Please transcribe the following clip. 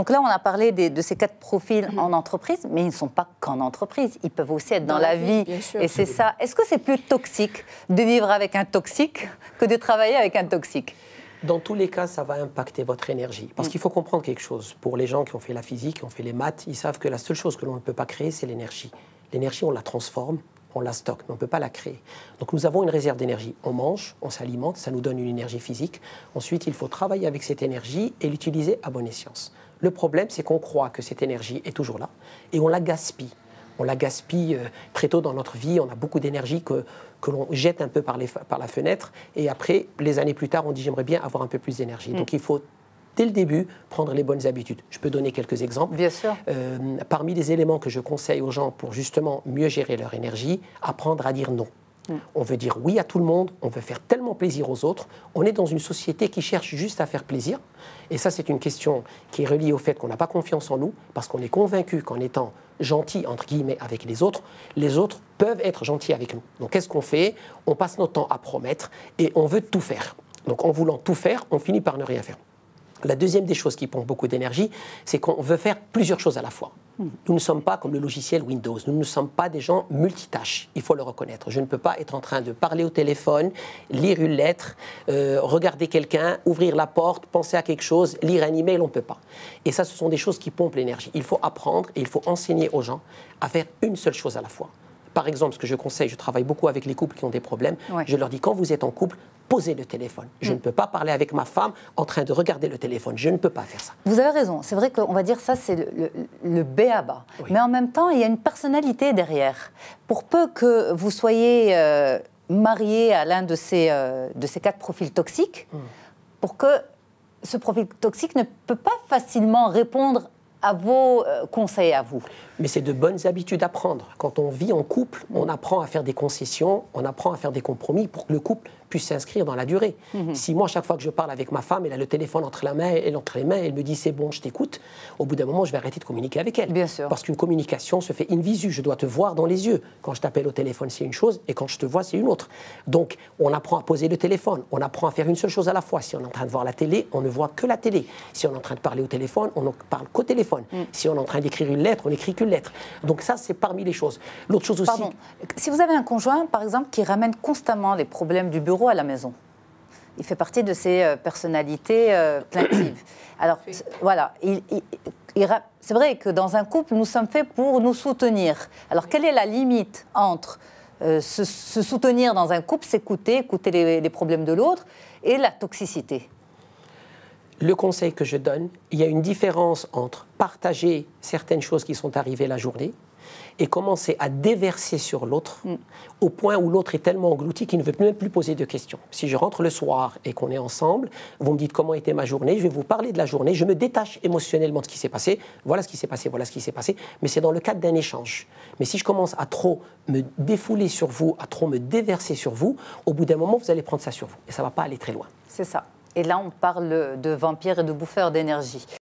Donc là, on a parlé de ces 4 profils en entreprise, mais ils ne sont pas qu'en entreprise. Ils peuvent aussi être dans la vie. Et c'est ça. Est-ce que c'est plus toxique de vivre avec un toxique que de travailler avec un toxique? Dans tous les cas, ça va impacter votre énergie. Parce qu'il faut comprendre quelque chose. Pour les gens qui ont fait la physique, qui ont fait les maths, ils savent que la seule chose que l'on ne peut pas créer, c'est l'énergie. L'énergie, on la transforme, on la stocke, mais on ne peut pas la créer. Donc nous avons une réserve d'énergie. On mange, on s'alimente, ça nous donne une énergie physique. Ensuite, il faut travailler avec cette énergie et l'utiliser à bon escient. Le problème, c'est qu'on croit que cette énergie est toujours là et on la gaspille. On la gaspille très tôt dans notre vie. On a beaucoup d'énergie que l'on jette un peu par la fenêtre. Et après, les années plus tard, on dit « j'aimerais bien avoir un peu plus d'énergie ». Donc il faut, dès le début, prendre les bonnes habitudes. Je peux donner quelques exemples. Bien sûr. Parmi les éléments que je conseille aux gens pour justement mieux gérer leur énergie, apprendre à dire non. On veut dire oui à tout le monde, on veut faire tellement plaisir aux autres. On est dans une société qui cherche juste à faire plaisir. Et ça, c'est une question qui est reliée au fait qu'on n'a pas confiance en nous, parce qu'on est convaincu qu'en étant gentil, entre guillemets, avec les autres peuvent être gentils avec nous. Donc, qu'est-ce qu'on fait? On passe notre temps à promettre et on veut tout faire. Donc, en voulant tout faire, on finit par ne rien faire. La deuxième des choses qui pompe beaucoup d'énergie, c'est qu'on veut faire plusieurs choses à la fois. Nous ne sommes pas comme le logiciel Windows, nous ne sommes pas des gens multitâches, il faut le reconnaître. Je ne peux pas être en train de parler au téléphone, lire une lettre, regarder quelqu'un, ouvrir la porte, penser à quelque chose, lire un email, on ne peut pas. Et ça, ce sont des choses qui pompent l'énergie. Il faut apprendre et il faut enseigner aux gens à faire une seule chose à la fois. Par exemple, ce que je conseille, je travaille beaucoup avec les couples qui ont des problèmes, je leur dis, quand vous êtes en couple, posez le téléphone. Je ne peux pas parler avec ma femme en train de regarder le téléphone. Je ne peux pas faire ça. Vous avez raison. C'est vrai qu'on va dire ça, c'est le b.a.-ba. Oui. Mais en même temps, il y a une personnalité derrière. Pour peu que vous soyez marié à l'un de ces 4 profils toxiques, pour que ce profil toxique ne peut pas facilement répondre à vos conseils à vous. Mais c'est de bonnes habitudes à prendre. Quand on vit en couple, on apprend à faire des concessions, on apprend à faire des compromis pour que le couple puisse s'inscrire dans la durée. Si moi, chaque fois que je parle avec ma femme, elle a le téléphone entre les mains, elle me dit c'est bon, je t'écoute, au bout d'un moment, je vais arrêter de communiquer avec elle. Bien sûr. Parce qu'une communication se fait in visu, je dois te voir dans les yeux. Quand je t'appelle au téléphone, c'est une chose, et quand je te vois, c'est une autre. Donc, on apprend à poser le téléphone, on apprend à faire une seule chose à la fois. Si on est en train de voir la télé, on ne voit que la télé. Si on est en train de parler au téléphone, on ne parle qu'au téléphone. Si on est en train d'écrire une lettre, on n'écrit qu'une lettre. Donc ça, c'est parmi les choses. L'autre chose aussi... Pardon. Si vous avez un conjoint, par exemple, qui ramène constamment les problèmes du bureau à la maison, il fait partie de ces personnalités plaintives. Alors, voilà, c'est vrai que dans un couple, nous sommes faits pour nous soutenir. Alors, quelle est la limite entre se soutenir dans un couple, écouter les problèmes de l'autre, et la toxicité? Le conseil que je donne, il y a une différence entre partager certaines choses qui sont arrivées la journée et commencer à déverser sur l'autre au point où l'autre est tellement englouti qu'il ne veut même plus poser de questions. Si je rentre le soir et qu'on est ensemble, vous me dites comment était ma journée, je vais vous parler de la journée, je me détache émotionnellement de ce qui s'est passé, voilà ce qui s'est passé, voilà ce qui s'est passé, mais c'est dans le cadre d'un échange. Mais si je commence à trop me défouler sur vous, à trop me déverser sur vous, au bout d'un moment, vous allez prendre ça sur vous et ça ne va pas aller très loin. C'est ça. Et là, on parle de vampires et de bouffeurs d'énergie.